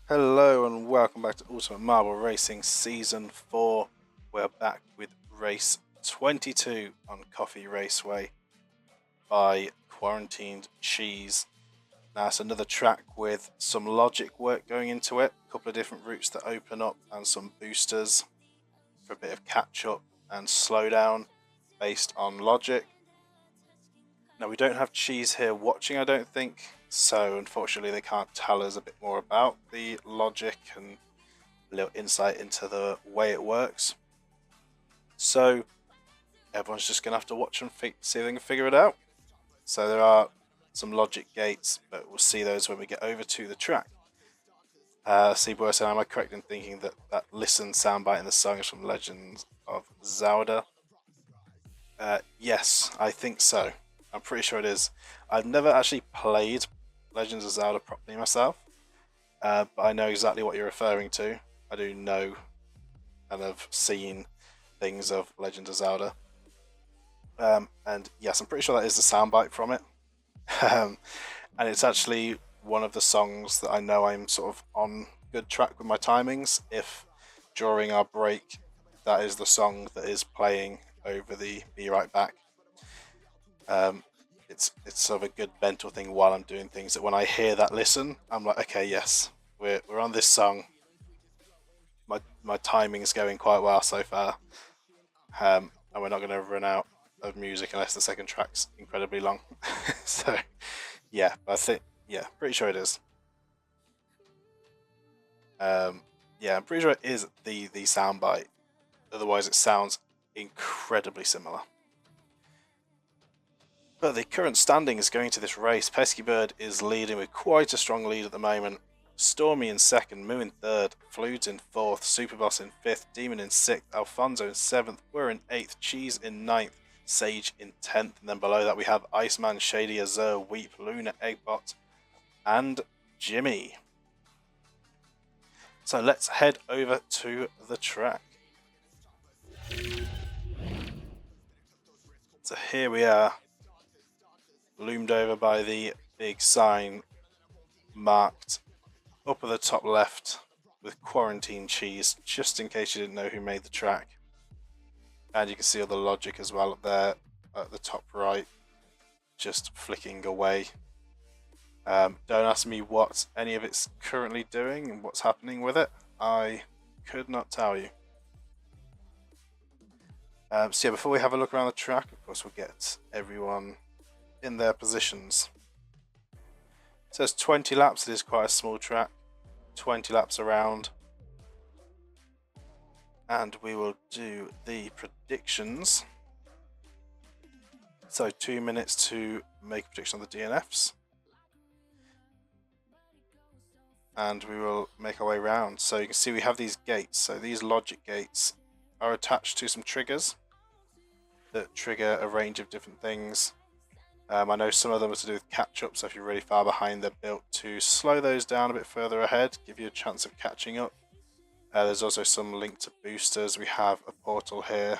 Hello and welcome back to Ultimate Marble Racing Season 4. We're back with race 22 on Coffee Raceway by Quarantined Cheese. Now it's another track with some logic work going into it, a couple of different routes that open up and some boosters for a bit of catch up and slowdown based on logic. Now we don't have Cheese here watching, I don't think, so unfortunately they can't tell us a bit more about the logic and a little insight into the way it works. So everyone's just going to have to watch and see if they can figure it out. So there are some logic gates, but we'll see those when we get over to the track. Seaboy said, am I correct in thinking that that listen soundbite in the song is from Legends of Zelda? Yes, I think so. I'm pretty sure it is. I've never actually played Legends of Zelda properly myself, but I know exactly what you're referring to. I do know and have seen things of Legends of Zelda. And yes, I'm pretty sure that is the soundbite from it. And it's actually one of the songs that I know I'm sort of on good track with my timings. If during our break, that is the song that is playing over the Be Right Back. It's sort of a good mental thing while I'm doing things that when I hear that listen, I'm like, okay, yes, we're on this song. My timing's going quite well so far, and we're not going to run out of music unless the second track's incredibly long. So yeah, I think pretty sure it is. Yeah, I'm pretty sure it is the soundbite. Otherwise, it sounds incredibly similar. But the current standings going to this race, Pesky Bird is leading with quite a strong lead at the moment. Stormy in second, Moo in third, Fludes in fourth, Superboss in fifth, Demon in sixth, Alfonso in seventh, we're in eighth, Cheese in ninth, Sage in 10th, and then below that we have Iceman, Shady, Azure, Weep, Luna, Eggbot, and Jimmy. So let's head over to the track. So here we are, loomed over by the big sign marked up at the top left with Quarantine Cheese, just in case you didn't know who made the track. And you can see all the logic as well up there at the top right, just flicking away. Don't ask me what any of it's currently doing and what's happening with it. I could not tell you. So yeah, before we have a look around the track, of course we'll get everyone in their positions. It says 20 laps, it is quite a small track. 20 laps around. And we will do the predictions. So 2 minutes to make a prediction on the DNFs. And we will make our way around. So you can see we have these gates. So these logic gates are attached to some triggers that trigger a range of different things. I know some of them are to do with catch-up, so if you're really far behind, they're built to slow those down a bit further ahead, give you a chance of catching up. There's also some linked to boosters. We have a portal here,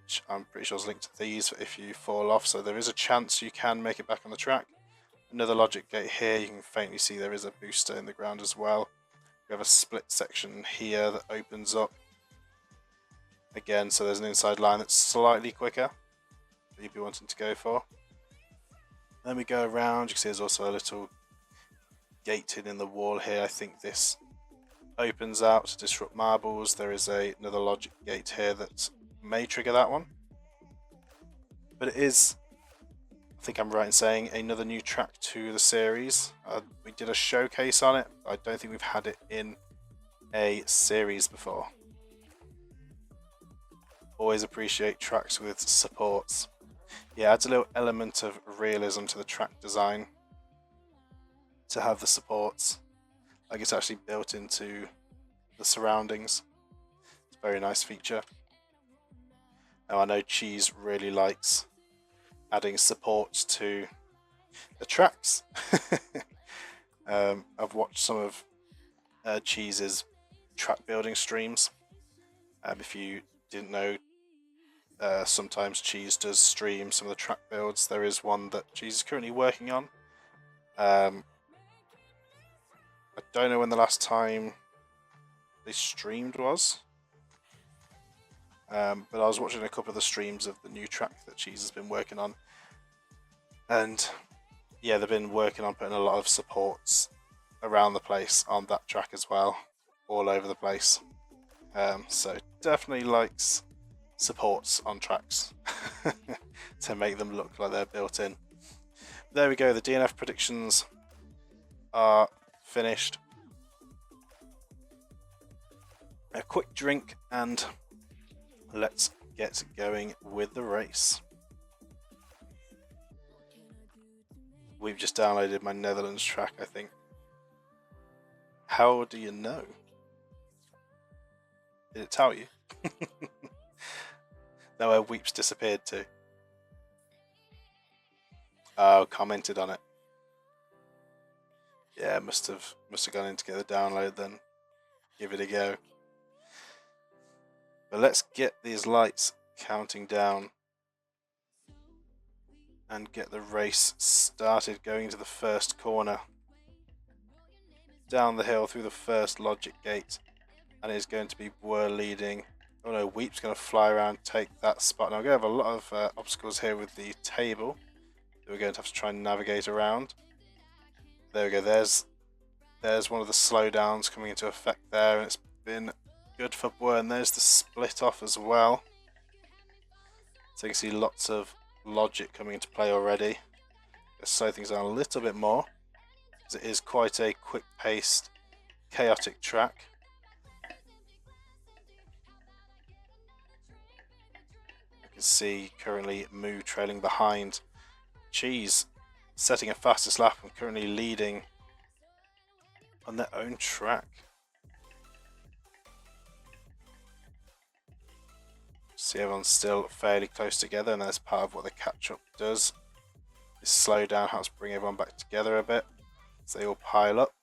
which I'm pretty sure is linked to these if you fall off, so there is a chance you can make it back on the track. Another logic gate here, you can faintly see there is a booster in the ground as well. We have a split section here that opens up. Again, so there's an inside line that's slightly quicker that you'd be wanting to go for. Then we go around, you can see there's also a little gate in the wall here. I think this opens out to disrupt marbles. There is another logic gate here that may trigger that one. But it is, I think I'm right in saying, another new track to the series. We did a showcase on it. I don't think we've had it in a series before. Always appreciate tracks with supports. Yeah, adds a little element of realism to the track design to have the supports. Like it's actually built into the surroundings. It's a very nice feature. Now I know Cheese really likes adding supports to the tracks. I've watched some of Cheese's track building streams. If you didn't know, sometimes Cheese does stream some of the track builds. There is one that Cheese is currently working on. I don't know when the last time they streamed was. But I was watching a couple of the streams of the new track that Cheese has been working on. And yeah, they've been working on putting a lot of supports around the place on that track as well. All over the place. So definitely likes supports on tracks to make them look like they're built in. There we go, the DNF predictions are finished. A quick drink and let's get going with the race. We've just downloaded my Netherlands track, I think. How do you know? Did it tell you? Know where Weeps disappeared to? Oh, commented on it. Yeah, must have gone in to get the download then. Give it a go. But let's get these lights counting down and get the race started, going to the first corner. Down the hill through the first logic gate, and it's going to be Boer leading. Oh no, Weep's going to fly around, take that spot. Now we're going to have a lot of obstacles here with the table that we're going to have to try and navigate around. There we go, there's one of the slowdowns coming into effect there, and it's been good for Boer, and there's the split off as well. So you can see lots of logic coming into play already. Let's slow things down a little bit more, because it is quite a quick-paced, chaotic track. You can see currently Moo trailing behind. Cheese setting a fastest lap and currently leading on their own track. See, everyone's still fairly close together, and that's part of what the catch-up does. Is slow down, helps bring everyone back together a bit as they all pile up.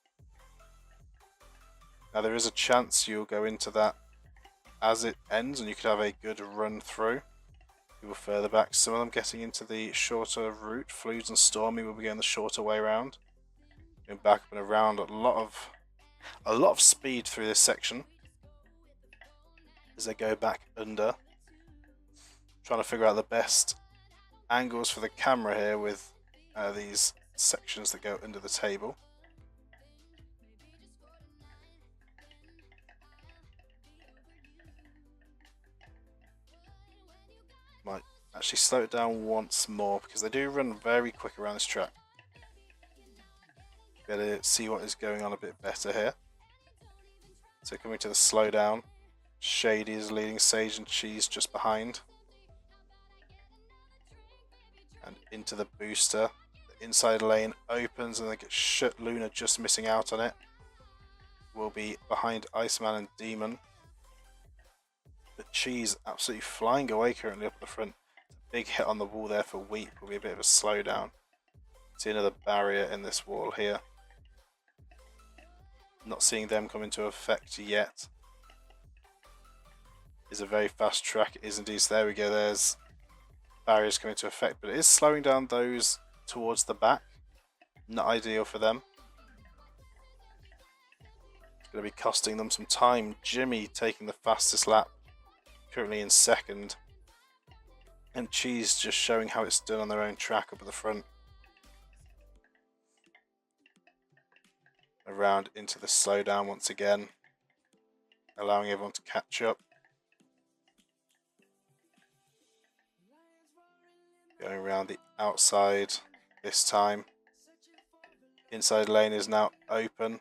Now there is a chance you'll go into that as it ends, and you could have a good run through. People further back, some of them getting into the shorter route. Flues and Stormy will be going the shorter way around. Going back up and around, a lot of speed through this section as they go back under. Trying to figure out the best angles for the camera here with these sections that go under the table. Might actually slow it down once more because they do run very quick around this track. Better see what is going on a bit better here. So coming to the slowdown, Shady is leading, Sage and Cheese just behind. And into the booster, the inside lane opens and they get shut. Luna just missing out on it. Will be behind Iceman and Demon. But Cheese absolutely flying away currently up the front. Big hit on the wall there for Weep, will be a bit of a slowdown. See another barrier in this wall here. Not seeing them come into effect yet. Is a very fast track, it is indeed. So there we go, there's barriers coming into effect, but it is slowing down those towards the back. Not ideal for them. It's going to be costing them some time. Jimmy taking the fastest lap, currently in second. And Cheese just showing how it's done on their own track up at the front. Around into the slowdown once again, allowing everyone to catch up. Going around the outside this time. Inside lane is now open.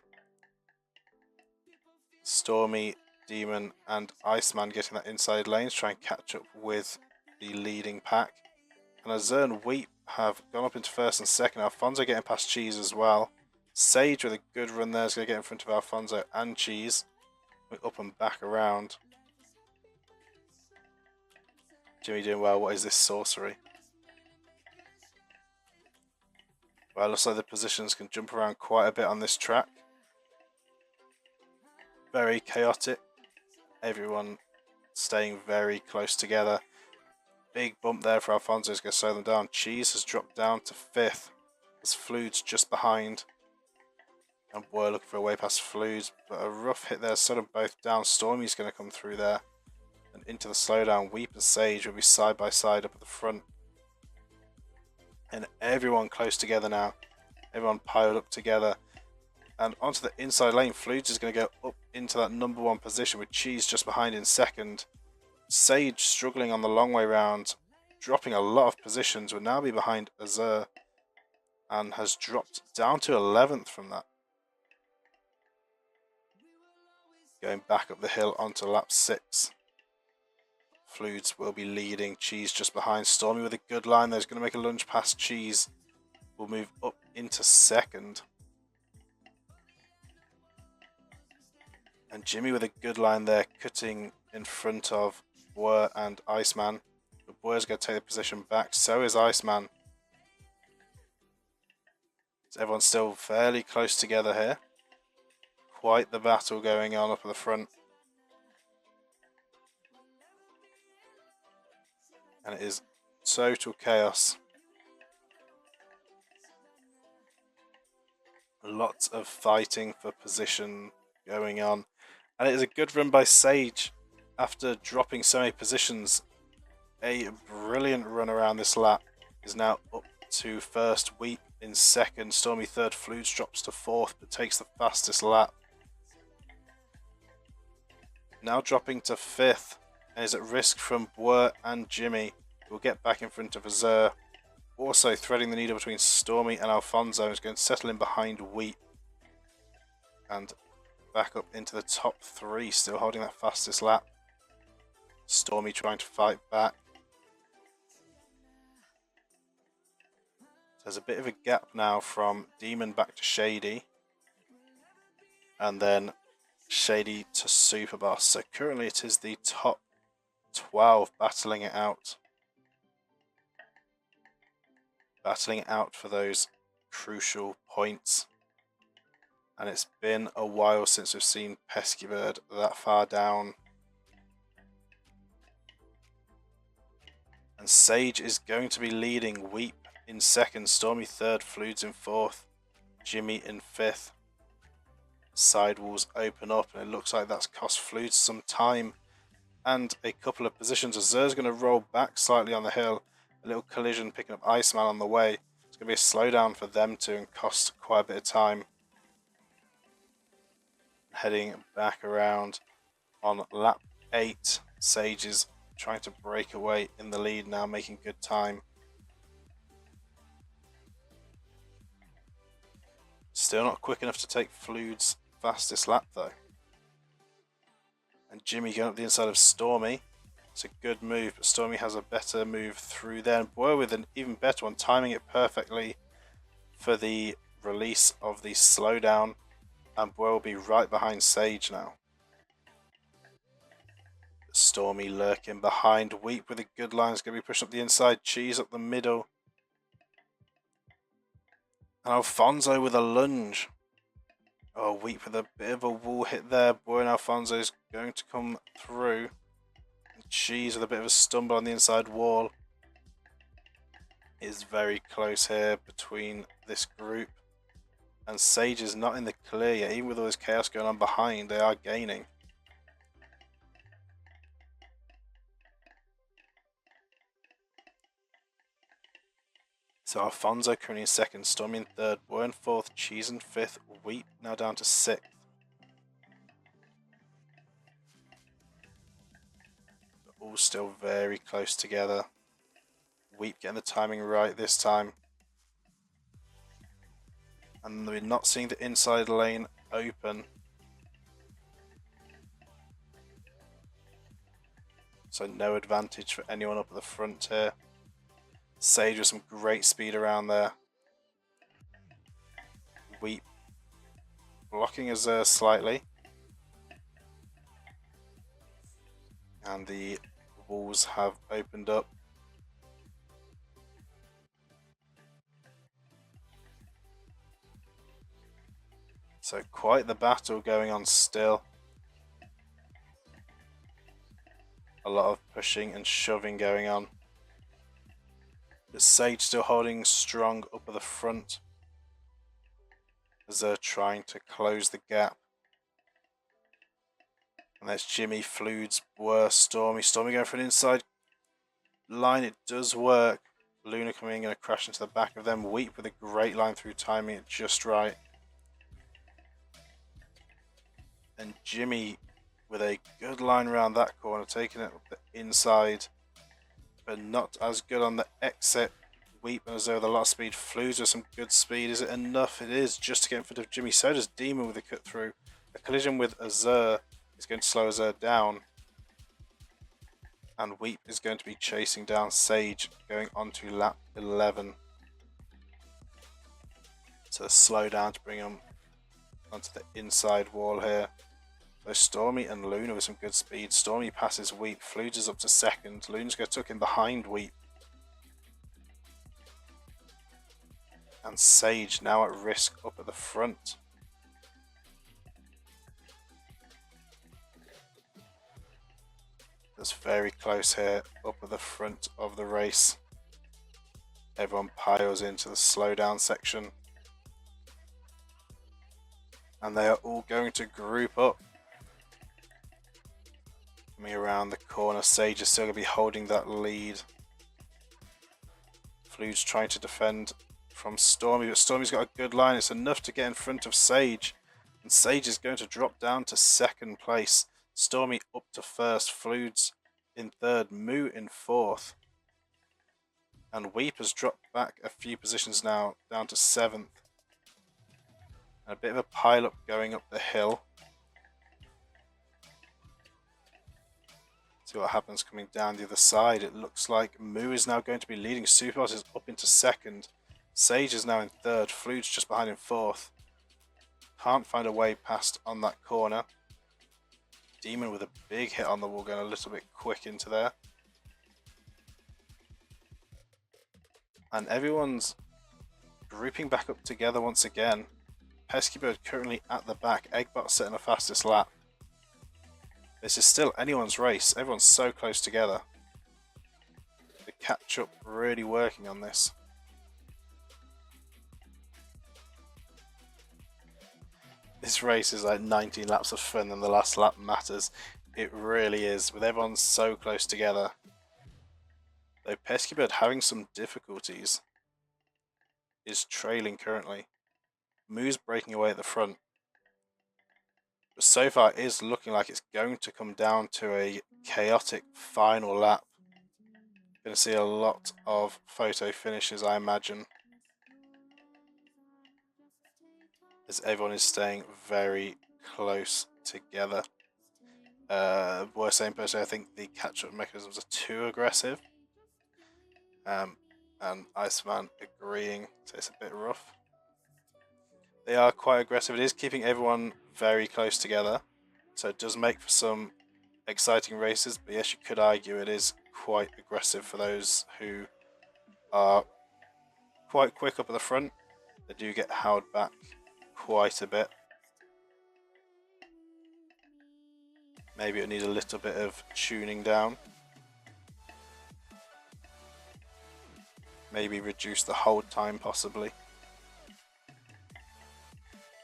Stormy, Demon and Iceman getting that inside lane to try and catch up with the leading pack. And Azur and Weep have gone up into first and second. Alfonso getting past Cheese as well. Sage with a good run there is going to get in front of Alfonso and Cheese. Up and back around. Jimmy doing well. What is this sorcery? Well, it looks like the positions can jump around quite a bit on this track. Very chaotic. Everyone staying very close together. Big bump there for Alfonso is going to slow them down. Cheese has dropped down to fifth. As Flude's just behind. And Boy looking for a way past Flues, but a rough hit there, sort of both down. Stormy's going to come through there. And into the slowdown, Weep and Sage will be side by side up at the front. And everyone close together now. Everyone piled up together. And onto the inside lane, Flues is going to go up into that number 1 position with Cheese just behind in second. Sage struggling on the long way round, dropping a lot of positions, will now be behind Azur and has dropped down to 11th from that. Going back up the hill onto lap 6. Fluids will be leading, Cheese just behind. Stormy with a good line there, is going to make a lunge past Cheese. Will move up into second. And Jimmy with a good line there, cutting in front of Boer and Iceman. But Boer's going to take the position back, so is Iceman. So everyone's still fairly close together here. Quite the battle going on up at the front. And it is total chaos. Lots of fighting for position going on. And it is a good run by Sage after dropping so many positions. A brilliant run around this lap. Is now up to first, Weep in second, Stormy third, Fluids drops to fourth but takes the fastest lap. Now dropping to fifth and is at risk from Boer and Jimmy, who will get back in front of Azur. Also threading the needle between Stormy and Alfonso, is going to settle in behind Weep. And back up into the top 3, still holding that fastest lap. Stormy trying to fight back. There's a bit of a gap now from Demon back to Shady. And then Shady to Superboss. So currently it is the top 12 battling it out. Battling it out for those crucial points. And it's been a while since we've seen Pesky Bird that far down. And Sage is going to be leading, Weep in second, Stormy third, Fluids in fourth, Jimmy in fifth. Sidewalls open up and it looks like that's cost Fluids some time and a couple of positions. Azur's going to roll back slightly on the hill. A little collision picking up Iceman on the way. It's going to be a slowdown for them too and cost quite a bit of time. Heading back around on lap 8, Sage is trying to break away in the lead now, making good time. Still not quick enough to take Fluid's fastest lap though. And Jimmy going up the inside of Stormy. It's a good move, but Stormy has a better move through there. And Boy with an even better one, timing it perfectly for the release of the slowdown. And Boy will be right behind Sage now. Stormy lurking behind. Weep with a good line is going to be pushing up the inside. Cheese up the middle. And Alfonso with a lunge. Oh, Weep with a bit of a wall hit there. Boy and Alfonso is going to come through. Cheese with a bit of a stumble on the inside wall. It is very close here between this group. And Sage is not in the clear yet. Even with all this chaos going on behind, they are gaining. So Alfonso currently in second, Stormy in third, Boy in fourth, Cheese in fifth, Weep now down to sixth. All still very close together. Weep getting the timing right this time. And we're not seeing the inside lane open. So no advantage for anyone up at the front here. Sage with some great speed around there. Weep blocking Azur slightly. And the walls have opened up. So quite the battle going on still. A lot of pushing and shoving going on. But Sage still holding strong up at the front. as they're trying to close the gap. And that's Jimmy, Fluids, worse, Stormy. Stormy going for an inside line. It does work. Luna coming in, going to crash into the back of them. Weep with a great line through, timing it just right. And Jimmy with a good line around that corner, taking it up the inside, but not as good on the exit. Weep and Azure with a lot of speed. Flues with some good speed. Is it enough? It is, just to get in front of Jimmy. So does Demon with a cut through. A collision with Azure is going to slow Azure down. And Weep is going to be chasing down Sage, going on to lap 11. So slow down to bring him onto the inside wall here. So Stormy and Luna with some good speed. Stormy passes Weep. Fluge is up to second. Luna's going to tuck in behind Weep. And Sage now at risk up at the front. That's very close here, up at the front of the race. Everyone piles into the slowdown section. And they are all going to group up. Coming around the corner, Sage is still going to be holding that lead. Fluge trying to defend from Stormy, but Stormy's got a good line. It's enough to get in front of Sage. And Sage is going to drop down to second place. Stormy up to first, Fluge in third, Moo in fourth. And Weep has dropped back a few positions now, down to seventh. And a bit of a pile up going up the hill. See what happens coming down the other side. It looks like Moo is now going to be leading. Superboss is up into second. Sage is now in third. Fluge just behind in fourth. Can't find a way past on that corner. Demon with a big hit on the wall, going a little bit quick into there. And everyone's grouping back up together once again. Pesky Bird currently at the back. Eggbot setting the fastest lap. This is still anyone's race. Everyone's so close together. The catch up really working on this. This race is like 19 laps of fun and the last lap matters. It really is, with everyone so close together. Though Pesky Bird having some difficulties, is trailing currently. Moo's breaking away at the front. But so far it is looking like it's going to come down to a chaotic final lap. Going to see a lot of photo finishes, I imagine. As everyone is staying very close together. Worth saying personally, I think the catch-up mechanisms are too aggressive. And Iceman agreeing, so it's a bit rough. They are quite aggressive. It is keeping everyone very close together, so it does make for some exciting races. But yes, you could argue it is quite aggressive for those who are quite quick up at the front. They do get held back quite a bit. Maybe it need a little bit of tuning down. Maybe reduce the hold time possibly.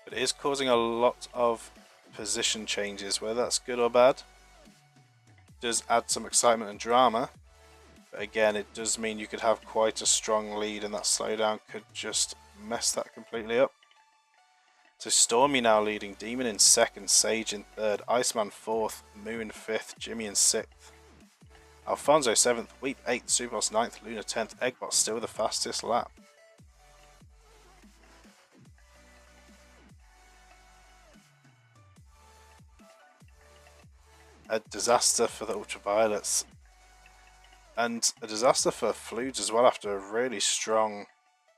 But it is causing a lot of position changes, whether that's good or bad. It does add some excitement and drama. But again, it does mean you could have quite a strong lead and that slowdown could just mess that completely up. So Stormy now leading, Demon in second, Sage in third, Iceman fourth, Moo in fifth, Jimmy in sixth, Alfonso seventh, Weep eighth, Superboss ninth, Luna 10th, Eggbot still the fastest lap. A disaster for the Ultraviolets. And a disaster for Fluge as well after a really strong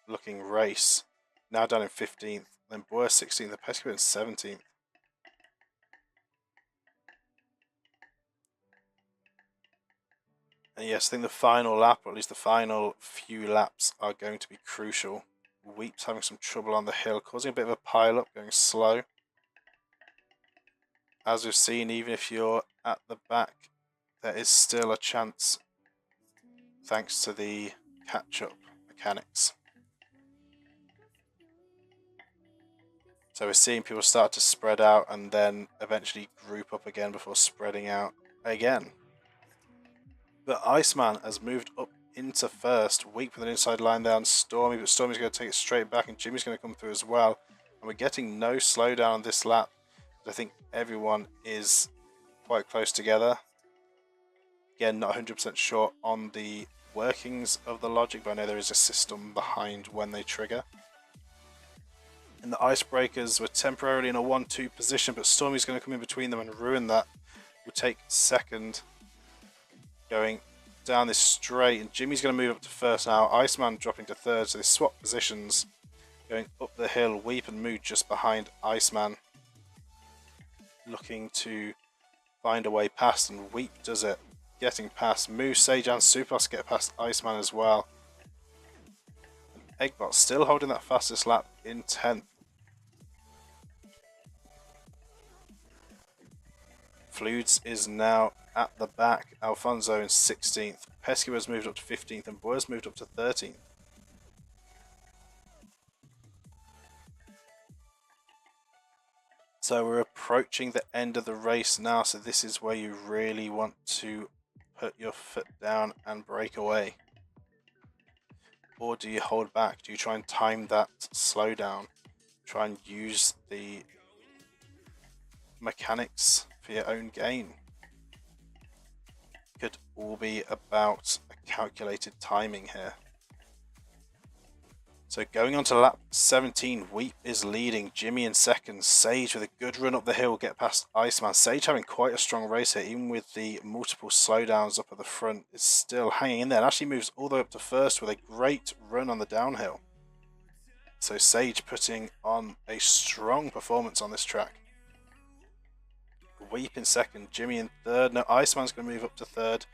looking race. Now down in 15th. Then Boer 16th, the Pesky in 17th. And yes, I think the final lap, or at least the final few laps, are going to be crucial. Weep's having some trouble on the hill, causing a bit of a pile up, going slow. As we've seen, even if you're at the back, there is still a chance thanks to the catch-up mechanics. So we're seeing people start to spread out and then eventually group up again before spreading out again. But Iceman has moved up into first, weak with an inside line there on Stormy, but Stormy's going to take it straight back and Jimmy's going to come through as well. And we're getting no slowdown on this lap. I think everyone is quite close together. Again, not 100% sure on the workings of the logic, but I know there is a system behind when they trigger. And the icebreakers were temporarily in a 1-2 position, but Stormy's going to come in between them and ruin that. We'll take second going down this straight, and Jimmy's going to move up to first now. Iceman dropping to third, so they swap positions. Going up the hill, Weep and Mood just behind Iceman. Looking to find a way past, and Weep does it. Getting past Moose, Sage and Superboss get past Iceman as well. And Eggbot still holding that fastest lap in 10th. Fluids is now at the back. Alfonso in 16th. Pesky has moved up to 15th and Boyer's moved up to 13th. So we're approaching the end of the race now, so this is where you really want to put your foot down and break away. Or do you hold back? Do you try and time that slowdown? Try and use the mechanics for your own gain? Could all be about a calculated timing here. So going on to lap 17, Weep is leading, Jimmy in second, Sage with a good run up the hill, get past Iceman. Sage having quite a strong race here, even with the multiple slowdowns up at the front, is still hanging in there and actually moves all the way up to first with a great run on the downhill. So Sage putting on a strong performance on this track. Weep in second, Jimmy in third. No, Iceman's going to move up to third.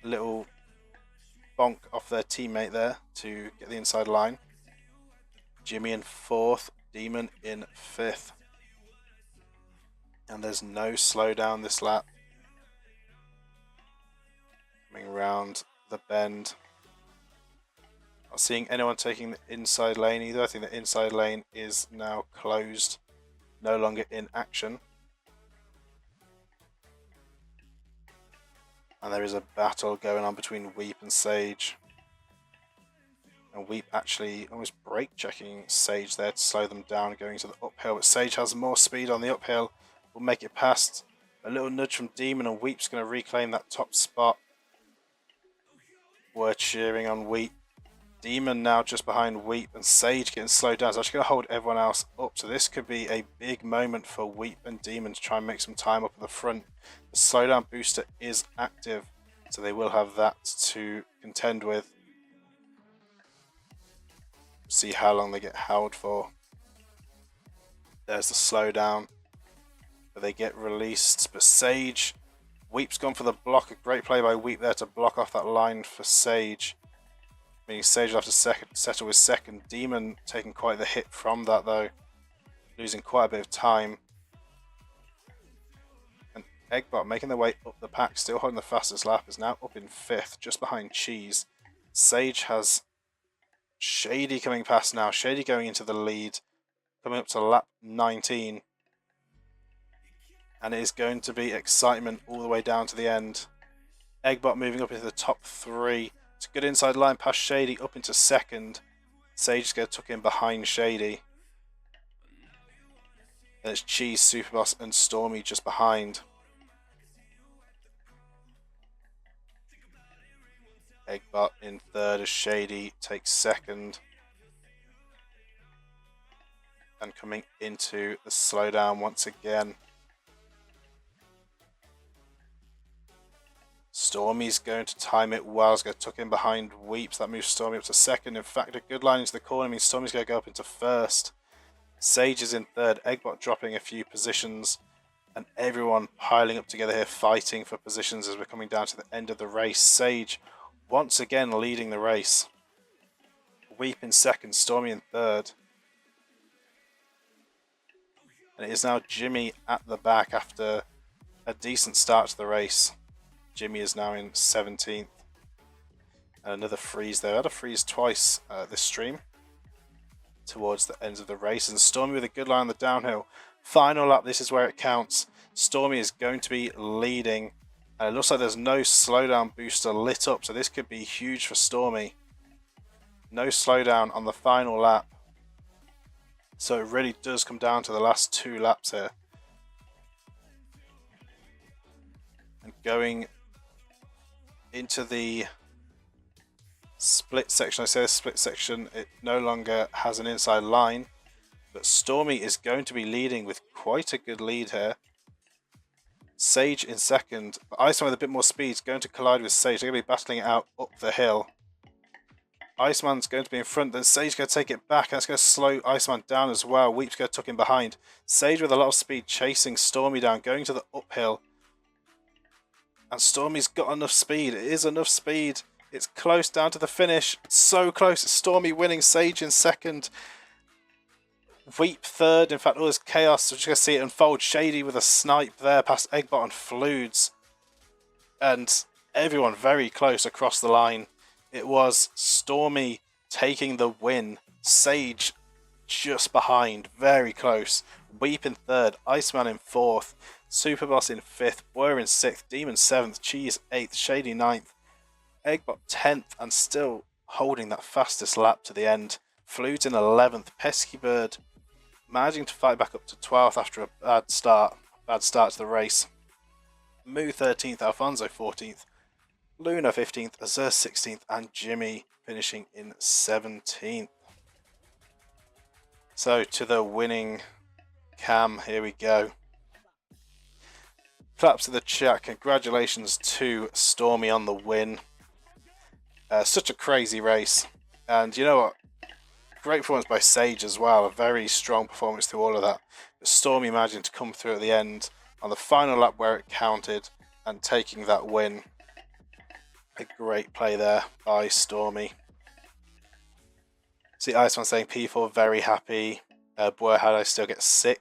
A little bonk off their teammate there to get the inside line. Jimmy in fourth, Demon in fifth. And there's no slowdown this lap. Coming around the bend. Not seeing anyone taking the inside lane either. I think the inside lane is now closed, no longer in action. And there is a battle going on between Weep and Sage. And Weep actually almost brake checking Sage there to slow them down going to the uphill. But Sage has more speed on the uphill. Will make it past. A little nudge from Demon and Weep's going to reclaim that top spot. We're cheering on Weep. Demon now just behind Weep and Sage getting slowed down. It's actually going to hold everyone else up. So this could be a big moment for Weep and Demon to try and make some time up at the front. The slowdown booster is active, so they will have that to contend with. See how long they get held for. There's the slowdown, but they get released. But Sage, Weep's gone for the block. A great play by Weep there to block off that line for Sage. Meaning Sage will have to settle with second. Demon taking quite the hit from that though, losing quite a bit of time. And Eggbot making their way up the pack, still holding the fastest lap, is now up in fifth, just behind Cheese. Sage has Shady coming past now. Shady going into the lead, coming up to lap 19. And it is going to be excitement all the way down to the end. Eggbot moving up into the top three. It's a good inside line past Shady up into second. Sage is going to tuck in behind Shady. There's Cheese, Superboss and Stormy just behind. Eggbot in third as Shady takes second. And coming into the slowdown once again. Stormy's going to time it well. He's going to tuck in behind Weeps. That moves Stormy up to second. In fact, a good line into the corner means Stormy's going to go up into first. Sage is in third. Eggbot dropping a few positions. And everyone piling up together here, fighting for positions as we're coming down to the end of the race. Sage once again leading the race. Weep in second. Stormy in third. And it is now Jimmy at the back after a decent start to the race. Jimmy is now in 17th. And another freeze there. I had a freeze twice this stream. towards the end of the race. And Stormy with a good line on the downhill. Final lap, this is where it counts. Stormy is going to be leading. And it looks like there's no slowdown booster lit up, so this could be huge for Stormy. No slowdown on the final lap. So it really does come down to the last 2 laps here. And going into the split section, I say the split section, it no longer has an inside line. But Stormy is going to be leading with quite a good lead here. Sage in second. But Iceman with a bit more speed is going to collide with Sage. They're going to be battling it out up the hill. Iceman's going to be in front, then Sage going to take it back, and that's going to slow Iceman down as well. Weep's going to tuck him behind. Sage with a lot of speed chasing Stormy down, going to the uphill. And Stormy's got enough speed. It is enough speed. It's close down to the finish. So close. It's Stormy winning, Sage in second. Weep third. In fact, all this chaos. We're just going to see it unfold. Shady with a snipe there past Eggbot and Fludes. And everyone very close across the line. It was Stormy taking the win. Sage just behind, very close. Weep in third, Iceman in fourth, Superboss in fifth, Boyer in sixth, Demon seventh, Cheese eighth, Shady ninth, Eggbot 10th, and still holding that fastest lap to the end. Flute in 11th, Pesky Bird managing to fight back up to 12th after a bad start to the race. Moo 13th, Alfonso 14th, Luna 15th, Azur 16th, and Jimmy finishing in 17th. So to the winning cam, here we go. Claps to the chat, congratulations to Stormy on the win. Such a crazy race, and you know what? Great performance by Sage as well, a very strong performance through all of that. But Stormy managing to come through at the end on the final lap where it counted and taking that win. A great play there by Stormy. See Iceman saying P4 very happy. Boy, how did I still get 6th?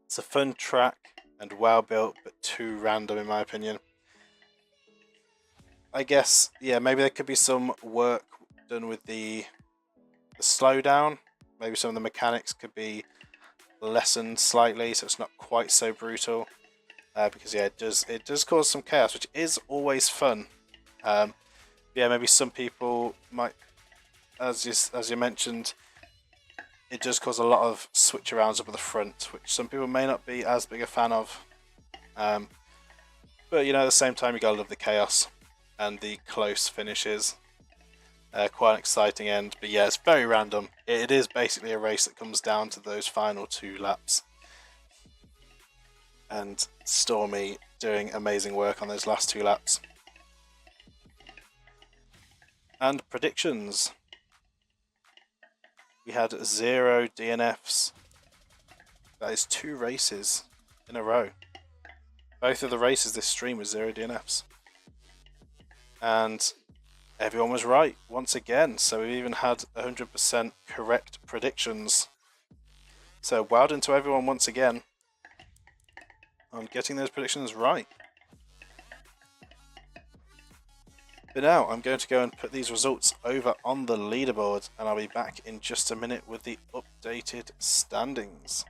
It's a fun track and well built, but too random in my opinion. I guess, yeah, maybe there could be some work done with the slowdown. Maybe some of the mechanics could be lessened slightly, so it's not quite so brutal. Because yeah, it does cause some chaos, which is always fun. Yeah, maybe some people might, as you mentioned, it does cause a lot of switch arounds up at the front, which some people may not be as big a fan of. But you know, at the same time, you gotta love the chaos and the close finishes. Quite an exciting end, but yeah, it's very random. It is basically a race that comes down to those final 2 laps. And Stormy doing amazing work on those last 2 laps. And predictions. We had 0 DNFs. That is 2 races in a row. Both of the races this stream was 0 DNFs. And everyone was right once again. So we even had 100% correct predictions. So well done to everyone once again on getting those predictions right. But now I'm going to go and put these results over on the leaderboard, and I'll be back in just a minute with the updated standings.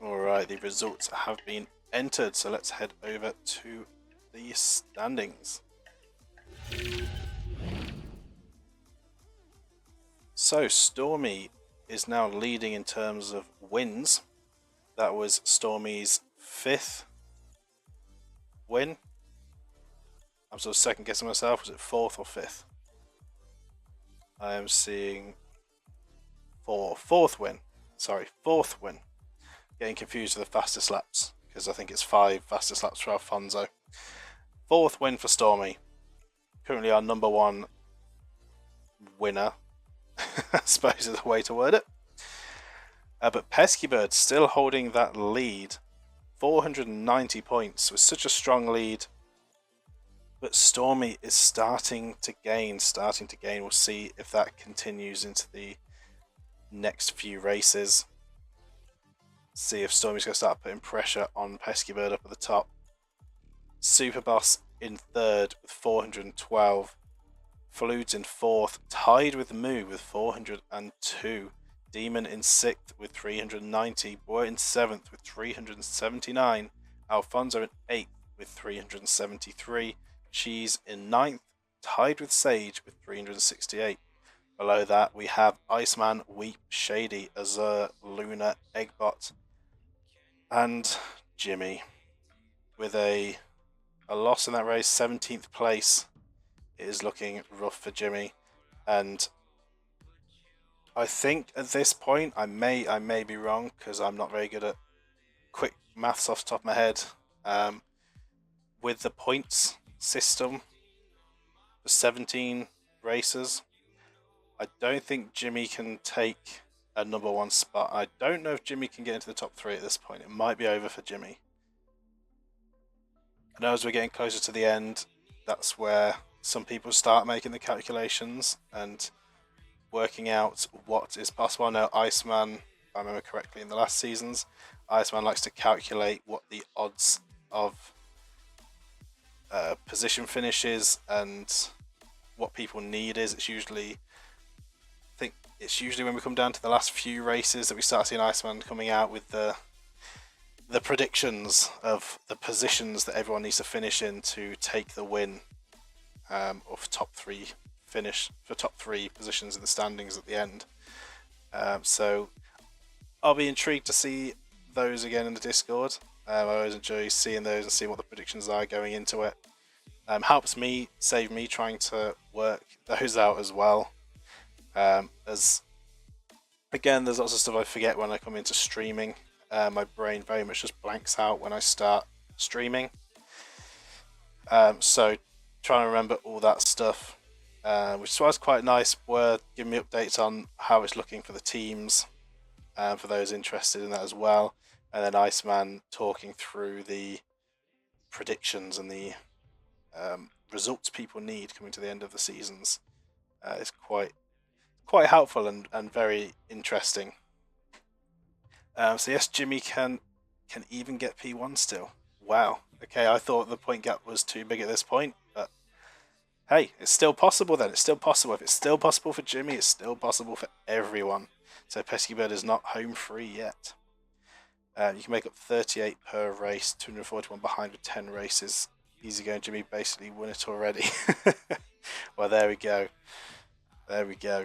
Alright, the results have been entered, so let's head over to the standings. So Stormy is now leading in terms of wins. That was Stormy's 5th win. I'm sort of second guessing myself. Was it 4th or 5th? I am seeing 4th win. Sorry, 4th win. Getting confused with the fastest laps because I think it's 5 fastest laps for Alfonso. 4th win for Stormy. Currently our number 1 winner, I suppose is the way to word it. But Pesky Bird still holding that lead. 490 points with such a strong lead. But Stormy is starting to gain. We'll see if that continues into the next few races. See if Stormy's going to start putting pressure on Pesky Bird up at the top. Superboss in 3rd with 412. Falude's in 4th, tied with Moo with 402. Demon in 6th with 390. Boy in 7th with 379. Alfonso in 8th with 373. Cheese in 9th, tied with Sage with 368. Below that, we have Iceman, Weep, Shady, Azur, Luna, Eggbot, and Jimmy with a loss in that race, 17th place. It is looking rough for Jimmy, and I think at this point, I may be wrong because I'm not very good at quick maths off the top of my head. With the points system for 17 races, I don't think Jimmy can take a number 1 spot. I don't know if Jimmy can get into the top 3 at this point. It might be over for Jimmy. I know as we're getting closer to the end, that's where some people start making the calculations and working out what is possible. I know Iceman, if I remember correctly, in the last seasons, Iceman likes to calculate what the odds of position finishes and what people need is. It's usually when we come down to the last few races that we start seeing Iceman coming out with the predictions of the positions that everyone needs to finish in to take the win, or for top 3 finish, for top 3 positions in the standings at the end. So I'll be intrigued to see those again in the Discord. I always enjoy seeing those and seeing what the predictions are going into it. Helps me, save me trying to work those out as well. As again, there's lots of stuff I forget when I come into streaming. My brain very much just blanks out when I start streaming. So trying to remember all that stuff, which was quite nice. Were giving me updates on how it's looking for the teams, for those interested in that as well. And then Iceman talking through the predictions and the results people need coming to the end of the seasons. It's quite helpful and very interesting. So yes, Jimmy can even get P1 still. Wow. Okay, I thought the point gap was too big at this point, but hey, it's still possible then. It's still possible. If it's still possible for Jimmy, it's still possible for everyone. So Pesky Bird is not home free yet. You can make up 38 per race, 241 behind with 10 races. Easy going, Jimmy basically won it already. Well, there we go. There we go.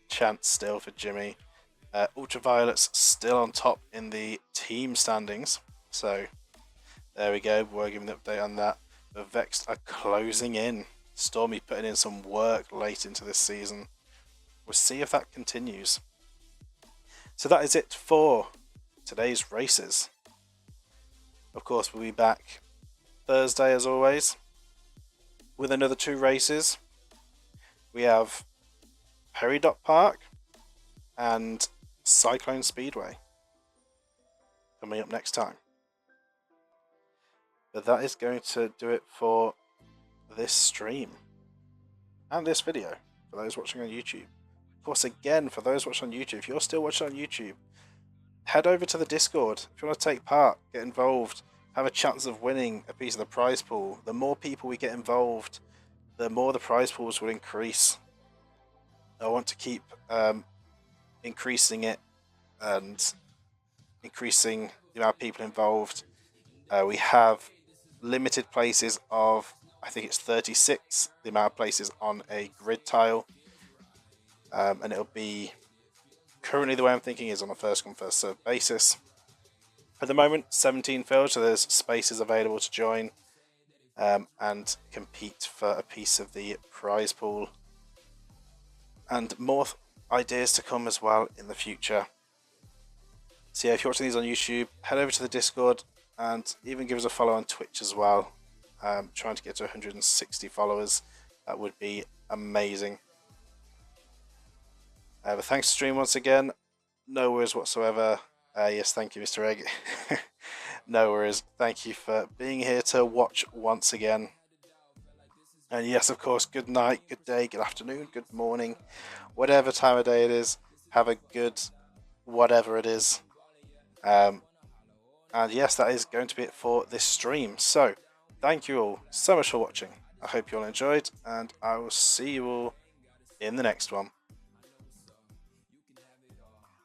Chance still for Jimmy. Ultraviolet's still on top in the team standings. So there we go. We're giving an update on that. The Vexed are closing in. Stormy putting in some work late into this season. We'll see if that continues. So that is it for today's races. Of course, we'll be back Thursday as always with another 2 races. We have Peridot Park and Cyclone Speedway coming up next time. But that is going to do it for this stream and this video for those watching on YouTube. Of course, again, for those watching on YouTube, if you're still watching on YouTube, head over to the Discord. If you want to take part, get involved, have a chance of winning a piece of the prize pool. The more people we get involved, the more the prize pools will increase. I want to keep increasing it and increasing the amount of people involved. We have limited places of, I think it's 36, the amount of places on a grid tile. And it'll be, currently the way I'm thinking is on a first come first served basis. At the moment, 17 filled, so there's spaces available to join and compete for a piece of the prize pool. And more ideas to come as well in the future. So yeah, if you're watching these on YouTube, head over to the Discord and even give us a follow on Twitch as well. Trying to get to 160 followers. That would be amazing. But thanks to stream once again. No worries whatsoever. Yes, thank you, Mr. Egg. No worries. Thank you for being here to watch once again. And yes, of course, good night, good day, good afternoon, good morning, whatever time of day it is. Have a good whatever it is. And yes, that is going to be it for this stream. So, thank you all so much for watching. I hope you all enjoyed, and I will see you all in the next one.